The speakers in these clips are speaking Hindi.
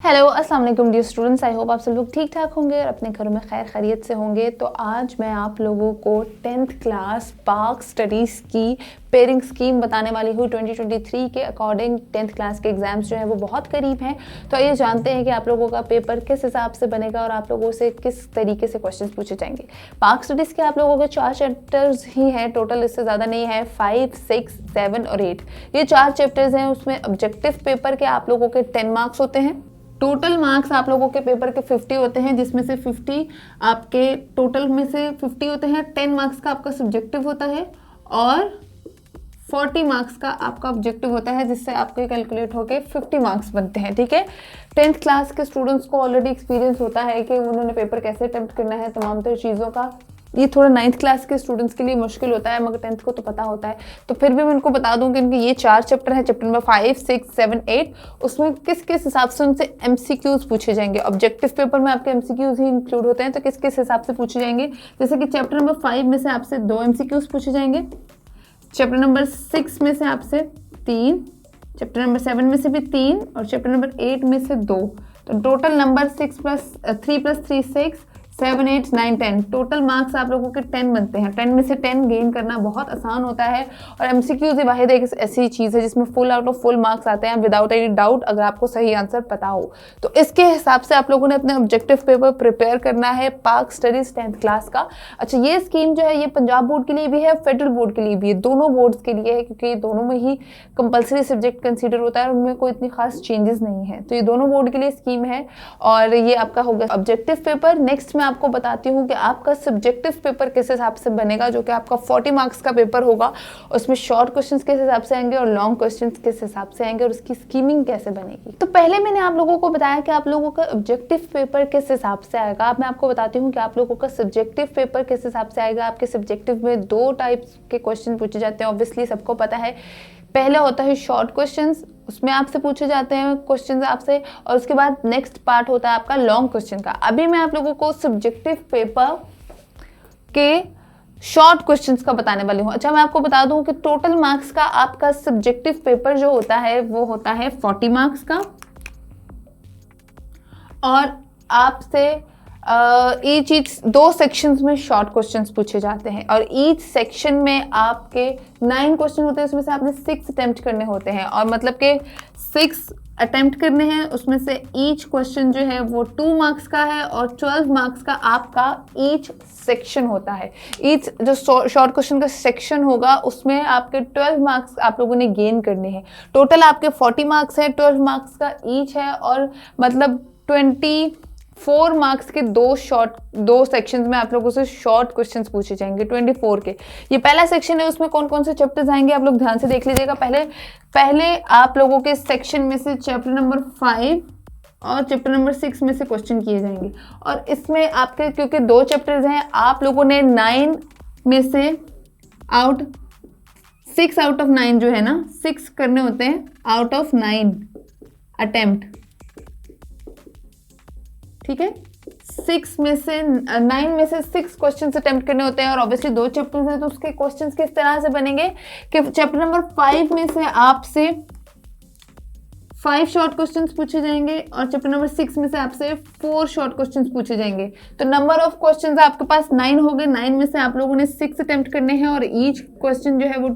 हेलो अस्सलाम वालेकुम डियर स्टूडेंट्स, आई होप आप सब लोग ठीक ठाक होंगे और अपने घरों में खैर खैरियत से होंगे। तो आज मैं आप लोगों को 10th क्लास पाक स्टडीज़ की पेयरिंग स्कीम बताने वाली हूँ। 2023 के अकॉर्डिंग 10th क्लास के एग्ज़ाम्स जो हैं वो बहुत करीब हैं, तो ये जानते हैं कि आप लोगों का पेपर किस हिसाब से बनेगा और आप लोगों से किस तरीके से क्वेश्चन पूछे जाएंगे। पाक स्टडीज़ के आप लोगों के 4 चैप्टर्स ही हैं टोटल, इससे ज़्यादा नहीं है। 5, 6, 7 और 8 ये 4 चैप्टर्स हैं। उसमें ऑब्जेक्टिव पेपर के आप लोगों के 10 मार्क्स होते हैं। टोटल मार्क्स आप लोगों के पेपर के 50 होते हैं, जिसमें से 50 आपके टोटल में से 50 होते हैं। 10 मार्क्स का आपका सब्जेक्टिव होता है और 40 मार्क्स का आपका ऑब्जेक्टिव होता है, जिससे आपके कैलकुलेट होके 50 मार्क्स बनते हैं। ठीक है, 10th क्लास के स्टूडेंट्स को ऑलरेडी एक्सपीरियंस होता है कि उन्होंने पेपर कैसे अटेम्प्ट करना है, तमाम तरह चीज़ों का। ये थोड़ा 9th क्लास के स्टूडेंट्स के लिए मुश्किल होता है, मगर 10th को तो पता होता है। तो फिर भी मैं उनको बता दूं कि इनके ये 4 चैप्टर हैं, चैप्टर नंबर 5, 6, 7, 8। उसमें किस किस हिसाब से उनसे MCQs पूछे जाएंगे। ऑब्जेक्टिव पेपर में आपके MCQs ही इंक्लूड होते हैं, तो किस किस हिसाब से पूछे जाएंगे। जैसे कि चैप्टर नंबर 5 में से आपसे 2 MCQs पूछे जाएंगे, चैप्टर नंबर 6 में से आपसे 3, चैप्टर नंबर 7 में से भी 3 और चैप्टर नंबर 8 में से 2। तो टोटल नंबर 3 + 3 6, 7, 8, 9, 10 टोटल मार्क्स आप लोगों के 10 बनते हैं। 10 में से 10 गेन करना बहुत आसान होता है। और MCQs वाहिद एक ऐसी चीज़ है जिसमें full out of full marks आते हैं विदाउट एनी डाउट, अगर आपको सही आंसर पता हो। तो इसके हिसाब से आप लोगों ने अपने ऑब्जेक्टिव पेपर प्रिपेयर करना है पाक स्टडीज़ 10th क्लास का। अच्छा, ये स्कीम जो है ये पंजाब बोर्ड के लिए भी है, फेडरल बोर्ड के लिए भी है, दोनों बोर्ड्स के लिए है, क्योंकि दोनों में ही कंपलसरी सब्जेक्ट कंसीडर होता है और उनमें कोई इतनी खास चेंजेस नहीं है। तो ये दोनों बोर्ड के लिए स्कीम है और ये आपका होगा ऑब्जेक्टिव पेपर। नेक्स्ट मैं आपको बताती हूँ कि आपका सब्जेक्टिव पेपर किस हिसाब से बनेगा, जो कि आपका 40 मार्क्स का पेपर होगा। उसमें शॉर्ट क्वेश्चंस किस हिसाब से आएंगे और लॉन्ग क्वेश्चंस किस हिसाब से आएंगे और उसकी स्कीमिंग कैसे बनेगी। तो पहले मैंने आप लोगों को बताया कि आप लोगों का ऑब्जेक्टिव पेपर किस हिसाब से आएगा। अब मैं आपको बताती हूँ कि आप लोगों का सब्जेक्टिव पेपर किस हिसाब से आएगा। आपके सब्जेक्टिव में 2 टाइप्स के क्वेश्चन पूछे जाते हैं, ऑब्वियसली सबको पता है। पहला होता है शॉर्ट क्वेश्चंस, उसमें आपसे पूछे जाते हैं क्वेश्चंस आपसे, और उसके बाद नेक्स्ट पार्ट होता है आपका लॉन्ग क्वेश्चन का। अभी मैं आप लोगों को सब्जेक्टिव पेपर के शॉर्ट क्वेश्चंस का बताने वाली हूँ। अच्छा, मैं आपको बता दूं कि टोटल मार्क्स का आपका सब्जेक्टिव पेपर जो होता है वो होता है 40 मार्क्स का, और आपसे ईच 2 सेक्शंस में शॉर्ट क्वेश्चंस पूछे जाते हैं और ईच सेक्शन में आपके 9 क्वेश्चन होते हैं, उसमें से आपने 6 अटेम्प्ट करने होते हैं। और मतलब के 6 अटेम्प्ट करने हैं, उसमें से ईच क्वेश्चन जो है वो 2 मार्क्स का है और 12 मार्क्स का आपका ईच सेक्शन होता है। ईच जो शॉर्ट क्वेश्चन का सेक्शन होगा उसमें आपके 12 मार्क्स आप लोगों ने गेन करने हैं। टोटल आपके 40 मार्क्स है, 12 मार्क्स का ईच है, और मतलब 24 मार्क्स के 2 सेक्शंस में आप लोगों से शॉर्ट क्वेश्चंस पूछे जाएंगे 24 के। ये पहला सेक्शन है, उसमें कौन कौन से चैप्टर्स आएंगे आप लोग ध्यान से देख लीजिएगा। पहले आप लोगों के सेक्शन में से चैप्टर नंबर 5 और चैप्टर नंबर 6 में से क्वेश्चन किए जाएंगे। और इसमें आपके क्योंकि 2 चैप्टर्स हैं, आप लोगों ने 9 में से 6 आउट ऑफ 9 जो है ना, 6 करने होते हैं आउट ऑफ 9 अटेम्प्ट। ठीक है, 9 में से 6 क्वेश्चन अटेम्प्ट करने होते हैं। और ऑब्वियसली 2 चैप्टर्स हैं, तो उसके क्वेश्चंस किस तरह से बनेंगे कि चैप्टर नंबर 5 में से आपसे 5 शॉर्ट क्वेश्चंस पूछे जाएंगे और चैप्टर नंबर 6 में से आपसे 4 शॉर्ट क्वेश्चंस पूछे जाएंगे। तो नंबर ऑफ क्वेश्चंस आपके पास 9 हो गए। 9 में से आप लोगों ने 6 अटेम्प्ट करने हैं और ईच क्वेश्चन जो है वो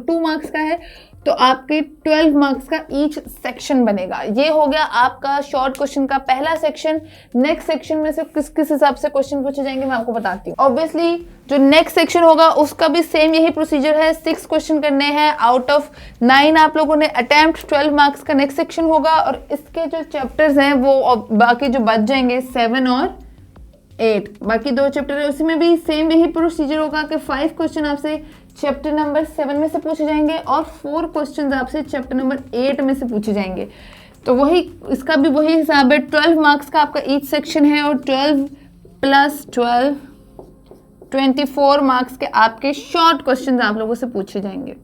2 मार्क्स का है, तो आपके 12 मार्क्स का ईच सेक्शन बनेगा। ये हो गया आपका शॉर्ट क्वेश्चन का पहला सेक्शन। नेक्स्ट सेक्शन में से किस किस हिसाब से क्वेश्चन पूछे जाएंगे मैं आपको बताती हूँ। ऑब्वियसली जो नेक्स्ट सेक्शन होगा उसका भी सेम यही प्रोसीजर है, 6 क्वेश्चन करने हैं आउट ऑफ 9 आप लोगों ने अटेम्प्ट, 12 मार्क्स का नेक्स्ट सेक्शन होगा। और इसके जो चैप्टर्स हैं वो बाकी जो बच जाएंगे 7 और 8, बाकी 2 चैप्टर है, उसमें भी सेम यही प्रोसीजर होगा कि 5 क्वेश्चन आपसे चैप्टर नंबर 7 में से पूछे जाएंगे और 4 क्वेश्चन आपसे चैप्टर नंबर 8 में से पूछे जाएंगे। तो वही इसका भी वही हिसाब है, 12 मार्क्स का आपका ईच सेक्शन है और 12 + 12 24 मार्क्स के आपके शॉर्ट क्वेश्चन आप लोगों से पूछे जाएंगे।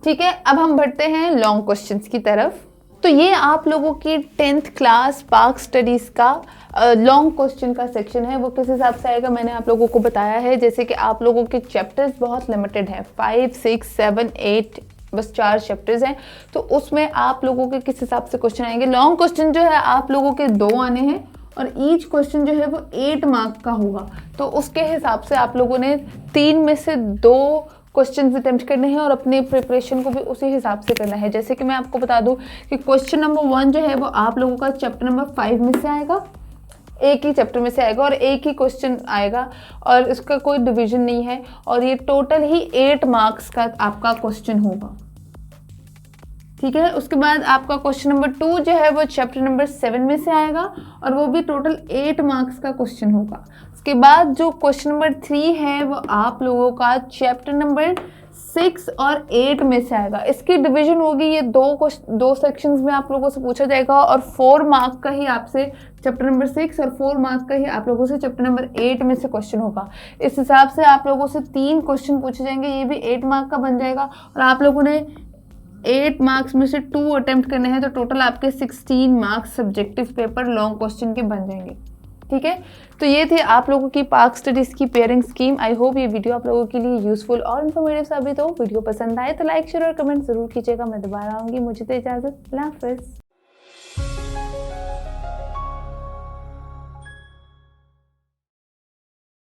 ठीक है, अब हम बढ़ते हैं लॉन्ग क्वेश्चंस की तरफ। तो ये आप लोगों की 10th क्लास पाक स्टडीज़ का लॉन्ग क्वेश्चन का सेक्शन है। वो किस हिसाब से आएगा मैंने आप लोगों को बताया है। जैसे कि आप लोगों के चैप्टर्स बहुत लिमिटेड हैं, 5, 6, 7, 8 बस 4 चैप्टर्स हैं, तो उसमें आप लोगों के किस हिसाब से क्वेश्चन आएंगे। लॉन्ग क्वेश्चन जो है आप लोगों के 2 आने हैं और ईच क्वेश्चन जो है वो 8 मार्क का होगा, तो उसके हिसाब से आप लोगों ने 3 में से 2 क्वेश्चन अटेम्प्ट करने हैं और अपने प्रिपरेशन को भी उसी हिसाब से करना है। जैसे कि मैं आपको बता दूं कि क्वेश्चन नंबर 1 जो है वो आप लोगों का चैप्टर नंबर 5 में से आएगा, एक ही चैप्टर में से आएगा और एक ही क्वेश्चन आएगा और इसका कोई डिवीजन नहीं है, और ये टोटल ही 8 मार्क्स का आपका क्वेश्चन होगा, ठीक है। उसके बाद आपका क्वेश्चन नंबर 2 जो है वो चैप्टर नंबर 7 में से आएगा और वो भी टोटल 8 मार्क्स का क्वेश्चन होगा। उसके बाद जो क्वेश्चन नंबर 3 है वो आप लोगों का चैप्टर नंबर 6 और 8 में से आएगा। इसकी डिवीजन होगी, ये दो सेक्शंस में आप लोगों से पूछा जाएगा और 4 मार्क का ही आपसे चैप्टर नंबर 6 और 4 मार्क का ही आप लोगों से चैप्टर नंबर 8 में से क्वेश्चन होगा। इस हिसाब से आप लोगों से 3 क्वेश्चन पूछे जाएंगे, ये भी 8 मार्क का बन जाएगा और आप लोगों ने 8 मार्क्स में से 2 अटेम्प्ट करने हैं, तो टोटल आपके 16 marks subjective paper long question के बन जाएंगे, ठीक है। तो ये थे आप लोगों की पार्क स्टडीज़ की पेयरिंग स्कीम। आई होप ये वीडियो आप लोगों के लिए यूजफुल और इन्फॉर्मेटिव साबित हो। वीडियो पसंद आए तो लाइक शेयर और कमेंट जरूर कीजिएगा। मैं दोबारा आऊँगी, मुझे तो इजाज़त, अल्लाह हाफ़िज़।